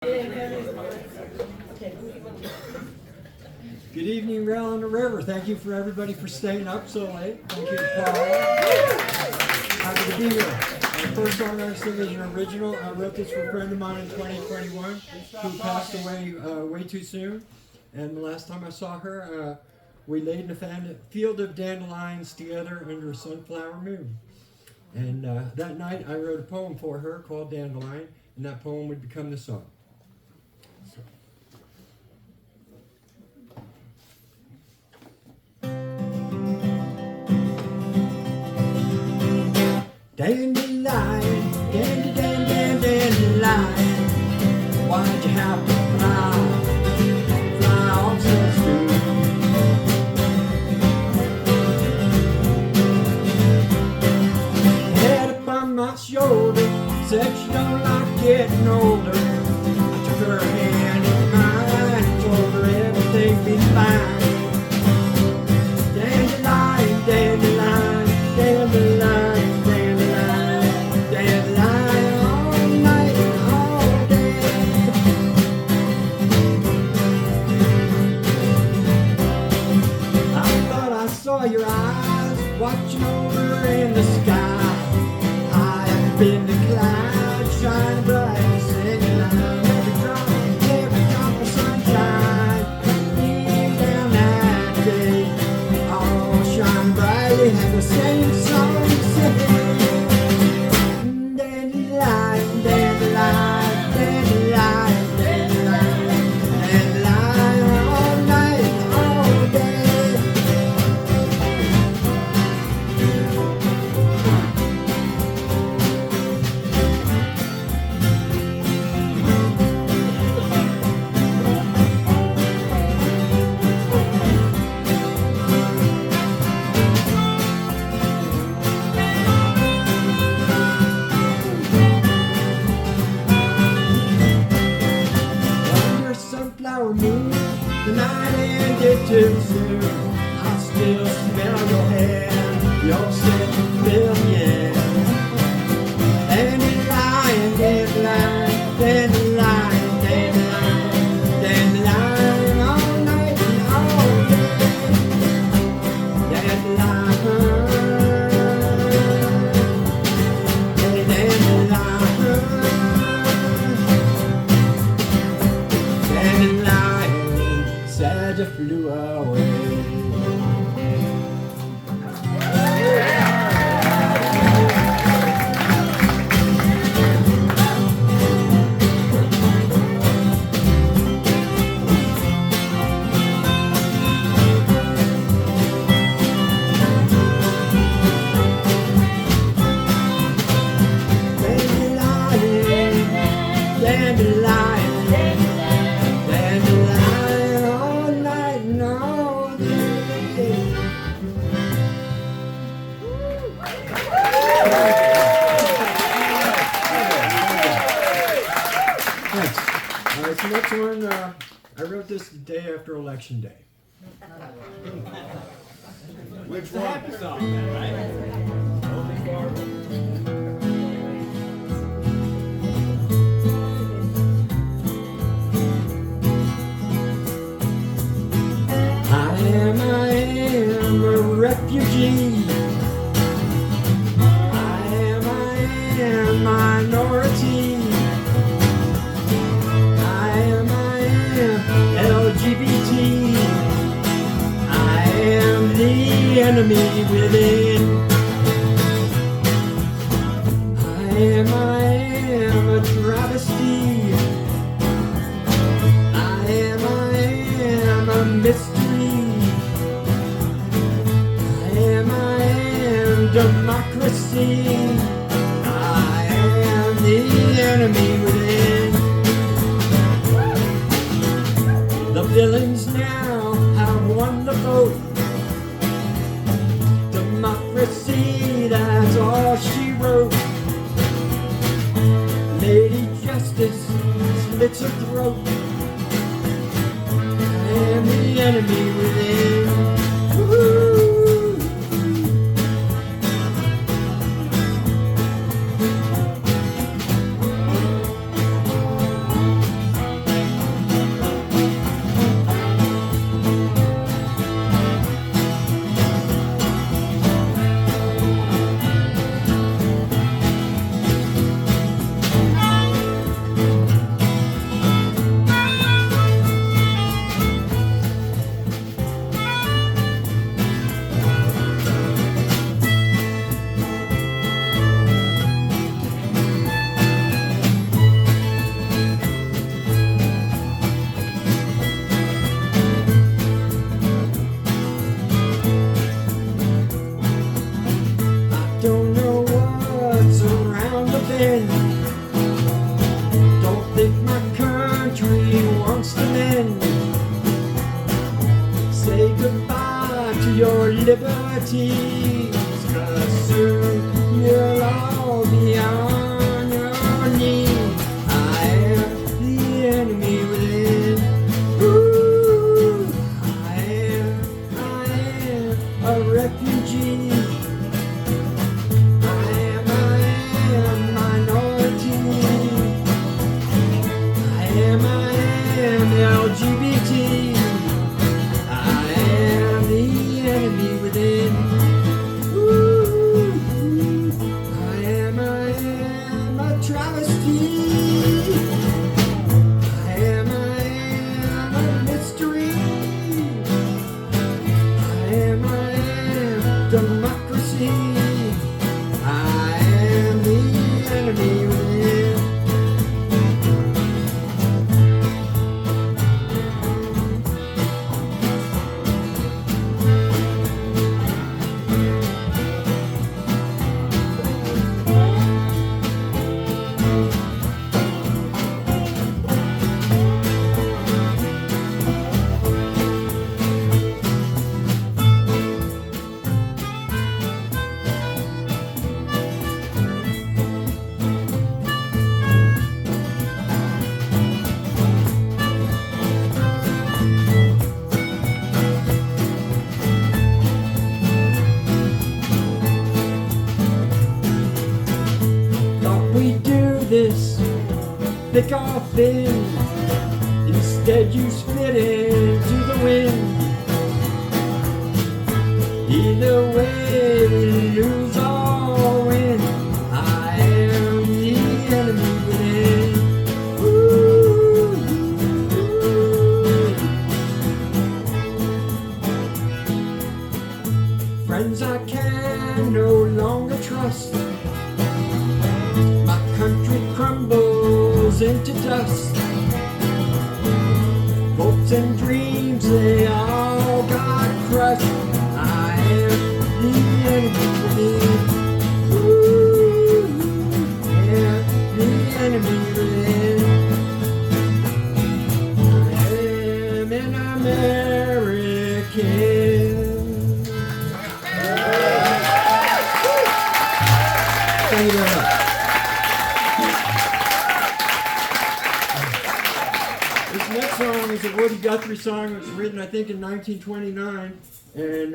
Good evening, Rail on the River. Thank you for everybody for staying up so late. Thank you, Paul. Happy to be here. My first song I sing is an original. I wrote this for a friend of mine in 2021 who passed away way too soon. And the last time I saw her, we laid in a field of dandelions together under a sunflower moon. And that night I wrote a poem for her called Dandelion, and that poem would become the song. Dandelion, dandelion, why'd you have to fly off so soon? Head up on my shoulder, said she don't like getting older. I took her hand in mine and told her everything'd be fine. Dandelion, dandelion, dandelion. Your eyes watching over in the sky, high up in the clouds, shining bright and singing loud. Every drop of sunshine came down that day, all shine brightly and the same song sing. Dandelion, dandelion, dandelion, dandelion, dandelion, all night, all day. Sunflower moon, the night ended too soon. I still smell your hair, your scent fills me in. Dandelion, dandelion, dandelion, dandelion, dandelion, all night and all day. Dandelion, dandelion, sad you flew away. Dandelion, dandelion, all night and all day. Thanks. So next one, I wrote this the day after Election Day. Which one? Happy song, right? Only for I am a refugee. I am minority. I am LGBT. I am the enemy within. I am a travesty. I am a mystery. I am democracy. I am the enemy within. The villains now have won the vote. Democracy, that's all she wrote. Lady Justice slits her throat. I am the enemy within. Woo-hoo. I country wants to mend. Say goodbye to your liberties, 'cause soon you'll all be on your knees. I am the enemy within. Ooh, I am a refugee. I am minority. I am LGBT. I am the enemy within. Ooh, I am a travesty. I am a mystery. I am democracy. I am the enemy within. We do this thick or thin. Instead you spit into the wind. Either way we lose or win. I am the enemy within. Ooh. Friends I can no longer trust. Country crumbles into dust. Hopes and dreams, they all got crushed. I am the enemy within. Ooh, yeah, the enemy within. I am an American. Thank you very much. This next song is a Woody Guthrie song. It was written, I think, in 1929, and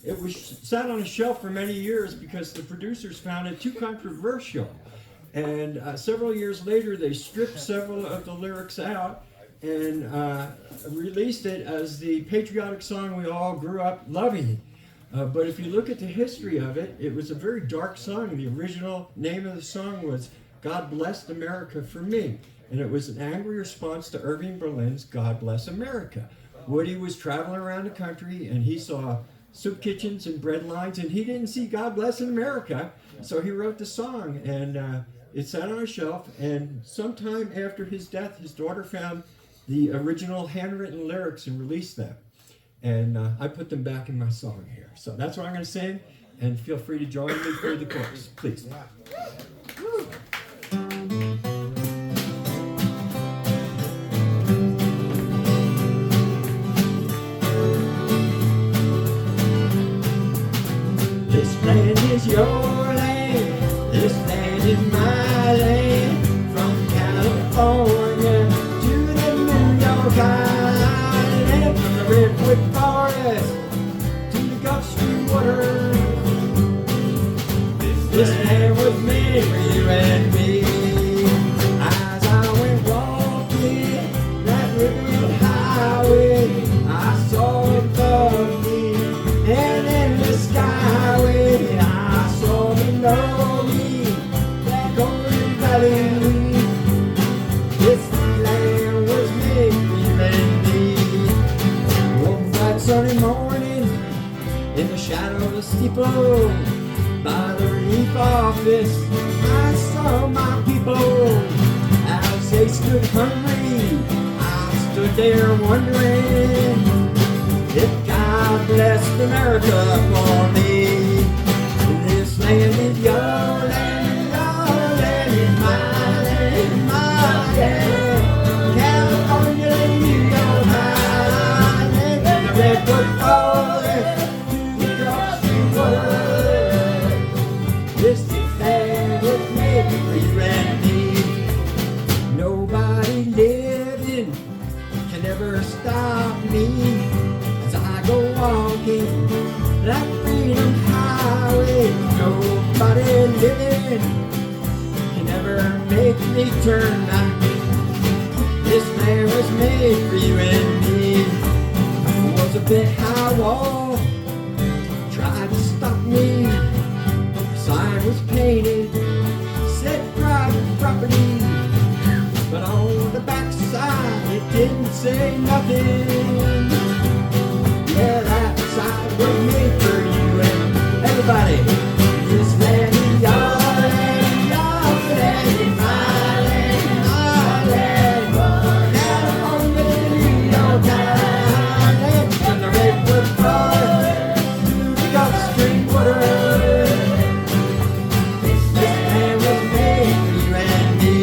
it was sat on a shelf for many years because the producers found it too controversial. And several years later, they stripped several of the lyrics out and released it as the patriotic song we all grew up loving. But if you look at the history of it, it was a very dark song. The original name of the song was God Blessed America for Me. And it was an angry response to Irving Berlin's God Bless America. Woody was traveling around the country and he saw soup kitchens and bread lines and he didn't see God Bless America. So he wrote the song and it sat on a shelf, and sometime after his death, his daughter found the original handwritten lyrics and released them. And I put them back in my song here. So that's what I'm going to sing, and feel free to join me for the chorus, please. This land is your land, this land is my land. From California to the New York Island, from the redwood forest to the Gulf Stream water. This land was made for you and me. As I went walking that river highway, I saw above me and in the skyway I saw below me that golden valley. This land was made for you and me. One bright sunny morning in the shadow of the steeple by the relief office, I saw my people as they stood hungry. I stood there wondering if God blessed America for me. This land is your land is my land, my land. never stop me as I go walking that freedom highway. Nobody living can never make me turn back. This land was made for you and me. There was a big high wall tried to stop me. The sign was painted, said private property, but on the backside it didn't say nothing. Yeah, that sign was made for you and everybody. This land is your land, your land, my land, my land. California, New York Island, from the redwood forest to the Gulf Stream water. This land was made for you and me.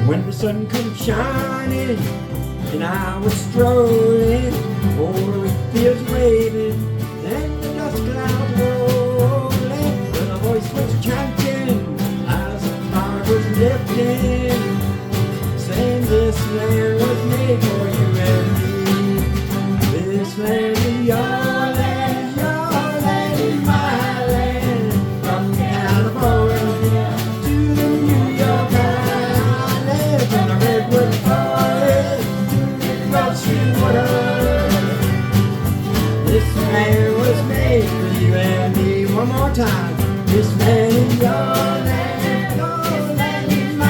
When the sun comes shining and I was strolling over the fields waving and the dust clouds rolling, when a voice was chanting as the fire was lifting, saying this land was made for you and me. This land is your land, your land is my land. From California to the New York Island, from the redwood forest to the Gulf Stream water. This land was made for you and me. One more time. This land is your land, your land is my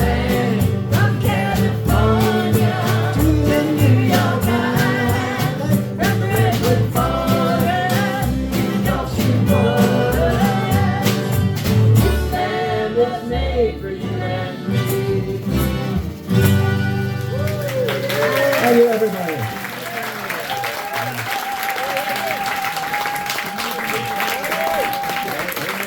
land. From California to the New York Island, from the redwood forest to the Gulf Stream water. This land was made for you and me. Thank you, everybody.